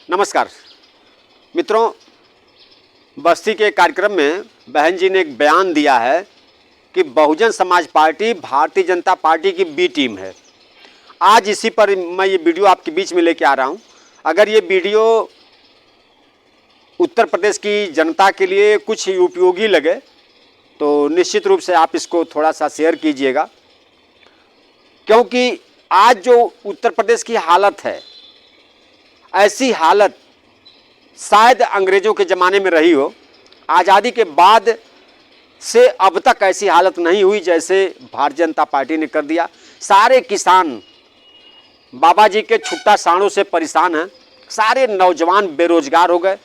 नमस्कार मित्रों, बस्ती के कार्यक्रम में बहन जी ने एक बयान दिया है कि बहुजन समाज पार्टी भारतीय जनता पार्टी की बी टीम है। आज इसी पर मैं ये वीडियो आपके बीच में लेके आ रहा हूँ। अगर ये वीडियो उत्तर प्रदेश की जनता के लिए कुछ उपयोगी लगे तो निश्चित रूप से आप इसको थोड़ा सा शेयर कीजिएगा, क्योंकि आज जो उत्तर प्रदेश की हालत है, ऐसी हालत शायद अंग्रेज़ों के ज़माने में रही हो। आज़ादी के बाद से अब तक ऐसी हालत नहीं हुई जैसे भारतीय जनता पार्टी ने कर दिया। सारे किसान बाबा जी के छुट्टा साड़ों से परेशान हैं, सारे नौजवान बेरोजगार हो गए।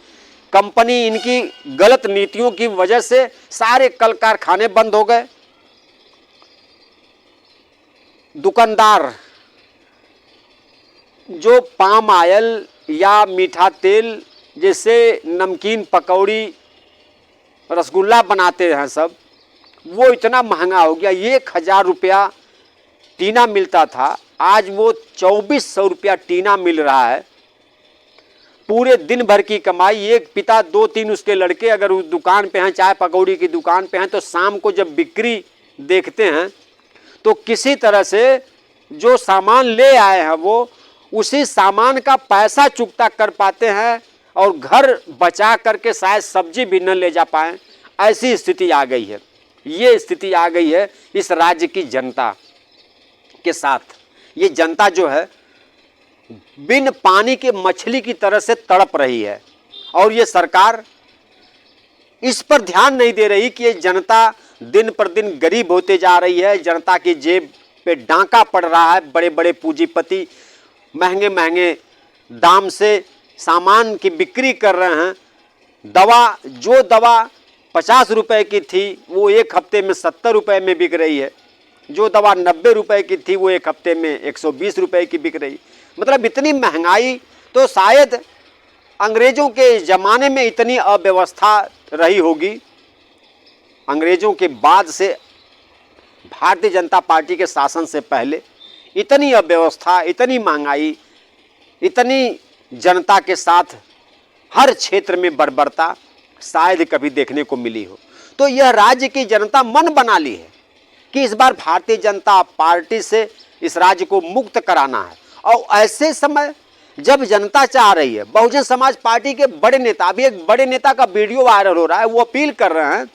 कंपनी इनकी गलत नीतियों की वजह से सारे कल कारखाने बंद हो गए। दुकानदार जो पाम ऑयल या मीठा तेल जैसे नमकीन पकौड़ी रसगुल्ला बनाते हैं सब, वो इतना महंगा हो गया। 1000 रुपया टीना मिलता था, आज वो 2400 रुपया टीना मिल रहा है। पूरे दिन भर की कमाई, एक पिता 2-3 उसके लड़के अगर उस दुकान पे हैं, चाय पकौड़ी की दुकान पे हैं, तो शाम को जब बिक्री देखते हैं तो किसी तरह से जो सामान ले आए हैं वो उसी सामान का पैसा चुकता कर पाते हैं और घर बचा करके शायद सब्जी भी न ले जा पाएँ। ऐसी स्थिति आ गई है। ये स्थिति आ गई है इस राज्य की जनता के साथ। ये जनता जो है बिन पानी के मछली की तरह से तड़प रही है और ये सरकार इस पर ध्यान नहीं दे रही कि ये जनता दिन पर दिन गरीब होते जा रही है। जनता की जेब पे डांका पड़ रहा है। बड़े बड़े पूंजीपति महंगे महंगे दाम से सामान की बिक्री कर रहे हैं। जो दवा 50 रुपए की थी वो एक हफ्ते में 70 रुपए में बिक रही है। जो दवा 90 रुपए की थी वो एक हफ्ते में 120 रुपए की बिक रही। मतलब इतनी महंगाई, तो शायद अंग्रेज़ों के ज़माने में इतनी अव्यवस्था रही होगी। अंग्रेज़ों के बाद से भारतीय जनता पार्टी के शासन से पहले इतनी अव्यवस्था, इतनी महंगाई, इतनी जनता के साथ हर क्षेत्र में बर्बरता शायद कभी देखने को मिली हो। तो यह राज्य की जनता मन बना ली है कि इस बार भारतीय जनता पार्टी से इस राज्य को मुक्त कराना है। और ऐसे समय जब जनता चाह रही है, बहुजन समाज पार्टी के बड़े नेता, अभी एक बड़े नेता का वीडियो वायरल हो रहा है, वो अपील कर रहे हैं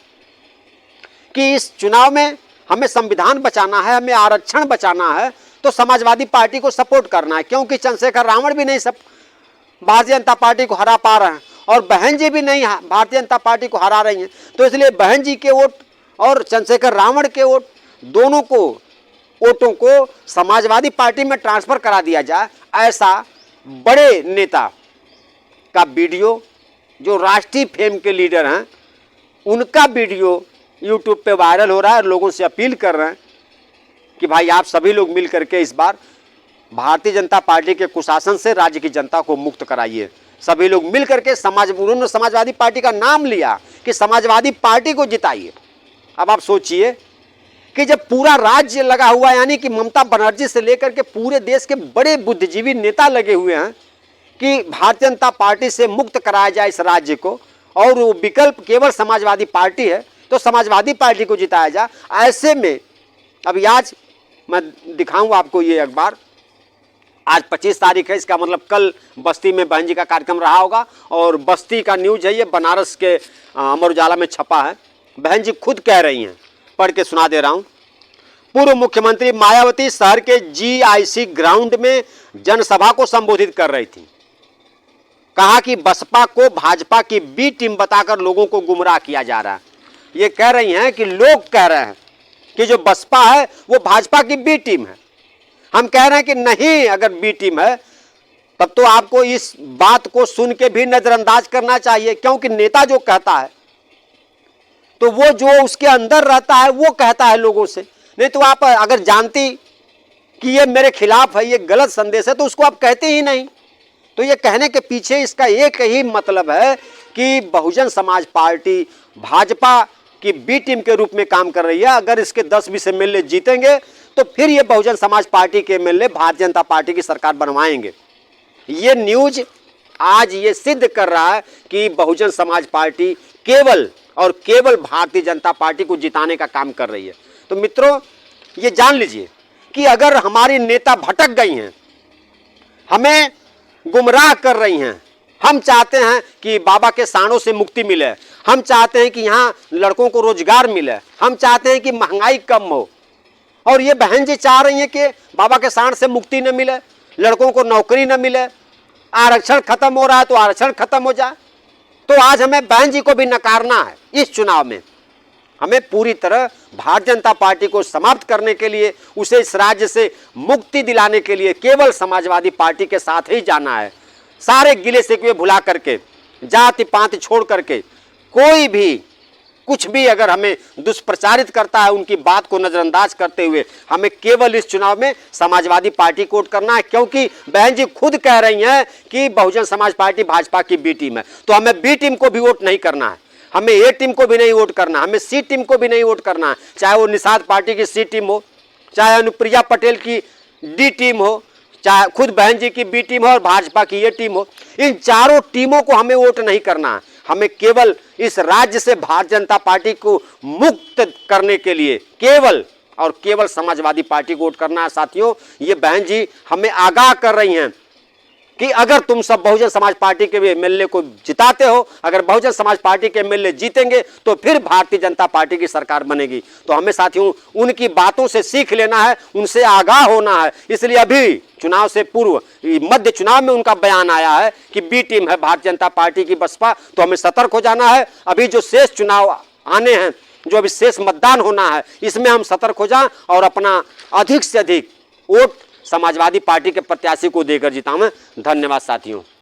कि इस चुनाव में हमें संविधान बचाना है, हमें आरक्षण बचाना है, तो समाजवादी पार्टी को सपोर्ट करना है। क्योंकि चंद्रशेखर रावण भी नहीं सब भारतीय जनता पार्टी को हरा पा रहे हैं और बहन जी भी नहीं भारतीय जनता पार्टी को हरा रही हैं। तो इसलिए बहन जी के वोट और चंद्रशेखर रावण के वोट, दोनों को वोटों को समाजवादी पार्टी में ट्रांसफ़र करा दिया जाए। ऐसा बड़े नेता का वीडियो, जो राष्ट्रीय फेम के लीडर हैं, उनका वीडियो यूट्यूब पे वायरल हो रहा है और लोगों से अपील कर रहे हैं कि भाई आप सभी लोग मिल करके इस बार भारतीय जनता पार्टी के कुशासन से राज्य की जनता को मुक्त कराइए। सभी लोग मिल करके उन्होंने समाजवादी पार्टी का नाम लिया कि समाजवादी पार्टी को जिताइए। अब आप सोचिए कि जब पूरा राज्य लगा हुआ, यानी कि ममता बनर्जी से लेकर के पूरे देश के बड़े बुद्धिजीवी नेता लगे हुए हैं कि भारतीय जनता पार्टी से मुक्त कराया जाए इस राज्य को, और वो विकल्प केवल समाजवादी पार्टी है, तो समाजवादी पार्टी को जिताया जाए। ऐसे में अभी आज मैं दिखाऊंगा आपको ये अखबार। आज 25 तारीख है, इसका मतलब कल बस्ती में बहन जी का कार्यक्रम रहा होगा और बस्ती का न्यूज है ये, बनारस के अमर उजाला में छपा है। बहन जी खुद कह रही हैं, पढ़ के सुना दे रहा हूं। पूर्व मुख्यमंत्री मायावती शहर के GIC ग्राउंड में जनसभा को संबोधित कर रही थी। कहा कि बसपा को भाजपा की बी टीम बताकर लोगों को गुमराह किया जा रहा है। ये कह रही हैं कि लोग कह रहे हैं कि जो बसपा है वो भाजपा की बी टीम है। हम कह रहे हैं कि नहीं, अगर बी टीम है तब तो आपको इस बात को सुन के भी नजरअंदाज करना चाहिए, क्योंकि नेता जो कहता है तो वो जो उसके अंदर रहता है वो कहता है लोगों से। नहीं तो आप अगर जानती कि ये मेरे खिलाफ है, ये गलत संदेश है, तो उसको आप कहते ही नहीं। तो ये कहने के पीछे इसका एक ही मतलब है कि बहुजन समाज पार्टी भाजपा की बी टीम के रूप में काम कर रही है। अगर इसके 10-20 MLA जीतेंगे तो फिर ये बहुजन समाज पार्टी के MLA भारतीय जनता पार्टी की सरकार बनवाएंगे। ये न्यूज आज ये सिद्ध कर रहा है कि बहुजन समाज पार्टी केवल और केवल भारतीय जनता पार्टी को जिताने का काम कर रही है। तो मित्रों, ये जान लीजिए कि अगर हमारी नेता भटक गई हैं, हमें गुमराह कर रही हैं, हम चाहते हैं कि बाबा के साणों से मुक्ति मिले, हम चाहते हैं कि यहाँ लड़कों को रोजगार मिले, हम चाहते हैं कि महंगाई कम हो, और ये बहन जी चाह रही हैं कि बाबा के साण से मुक्ति न मिले, लड़कों को नौकरी न मिले, आरक्षण खत्म हो रहा है तो आरक्षण खत्म हो जाए। तो आज हमें बहन जी को भी नकारना है। इस चुनाव में हमें पूरी तरह भारतीय जनता पार्टी को समाप्त करने के लिए, उसे इस राज्य से मुक्ति दिलाने के लिए केवल समाजवादी पार्टी के साथ ही जाना है। सारे गिले शिकवे भुला करके, जाति पाति छोड़ करके, कोई भी कुछ भी अगर हमें दुष्प्रचारित करता है, उनकी बात को नजरअंदाज करते हुए हमें केवल इस चुनाव में समाजवादी पार्टी को वोट करना है। क्योंकि बहन जी खुद कह रही हैं कि बहुजन समाज पार्टी भाजपा की बी टीम है, तो हमें बी टीम को भी वोट नहीं करना है, हमें ए टीम को भी नहीं वोट करना, हमें सी टीम को भी नहीं वोट करना है। चाहे वो निषाद पार्टी की सी टीम हो, चाहे अनुप्रिया पटेल की डी टीम हो, चाहे खुद बहन जी की बी टीम हो और भाजपा की ये टीम हो, इन चारों टीमों को हमें वोट नहीं करना है। हमें केवल इस राज्य से भारतीय जनता पार्टी को मुक्त करने के लिए केवल और केवल समाजवादी पार्टी को वोट करना है। साथियों, ये बहन जी हमें आगाह कर रही हैं कि अगर तुम सब बहुजन समाज पार्टी के एमएलए को जिताते हो, अगर बहुजन समाज पार्टी के एमएलए जीतेंगे तो फिर भारतीय जनता पार्टी की सरकार बनेगी। तो हमें साथियों उनकी बातों से सीख लेना है, उनसे आगाह होना है। इसलिए अभी चुनाव से पूर्व मध्य चुनाव में उनका बयान आया है कि बी टीम है भारतीय जनता पार्टी की बसपा, तो हमें सतर्क हो जाना है। अभी जो शेष चुनाव आने हैं, जो अभी शेष मतदान होना है, इसमें हम सतर्क हो जाएं और अपना अधिक से अधिक वोट समाजवादी पार्टी के प्रत्याशी को देकर जिताएं। धन्यवाद साथियों।